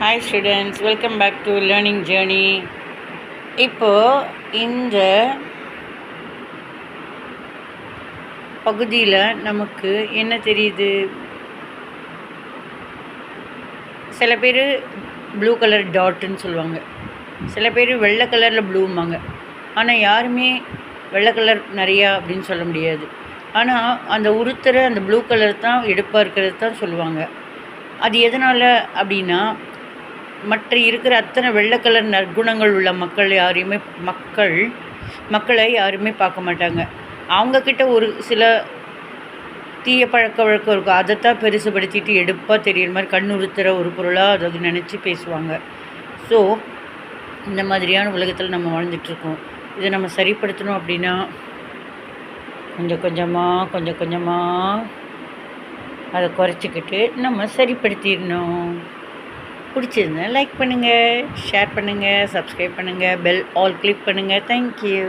Hi students, welcome back to learning journey. இப்போது இந்த பகுதியில் நமக்கு என்ன தெரியுது? சில பேர் ப்ளூ கலர் டாட்டுன்னு சொல்லுவாங்க, சில பேர் வெள்ளை கலரில் ப்ளூம்பாங்க. ஆனால் யாருமே வெள்ளை கலர் நிறையா அப்படின்னு சொல்ல முடியாது. ஆனால் அந்த உருத்துற அந்த ப்ளூ கலர் தான் எடுப்பாக இருக்கிறது தான் சொல்லுவாங்க. அது எதனால் அப்படின்னா, மற்ற இருக்கிற அத்தனை வெள்ளை கலர் நற்குணங்கள் உள்ள மக்களை யாருமே பார்க்க மாட்டாங்க. அவங்கக்கிட்ட ஒரு சில தீய பழக்க வழக்கம் இருக்கும், அதைத்தான் பெருசுபடுத்திட்டு எடுப்பாக தெரியுற மாதிரி கண்ணுறுத்துகிற ஒரு பொருளாக அதை நினச்சி பேசுவாங்க. ஸோ இந்த மாதிரியான உலகத்தில் நம்ம வாழ்ந்துட்டுருக்கோம். இதை நம்ம சரிப்படுத்தணும் அப்படின்னா கொஞ்சம் கொஞ்சமாக அதை குறைச்சிக்கிட்டு நம்ம சரிப்படுத்திடணும். பிடிச்சிருந்தா லைக் பண்ணுங்கள், ஷேர் பண்ணுங்கள், சப்ஸ்கிரைப் பண்ணுங்கள், பெல் ஆல் கிளிக் பண்ணுங்கள். தேங்க்யூ.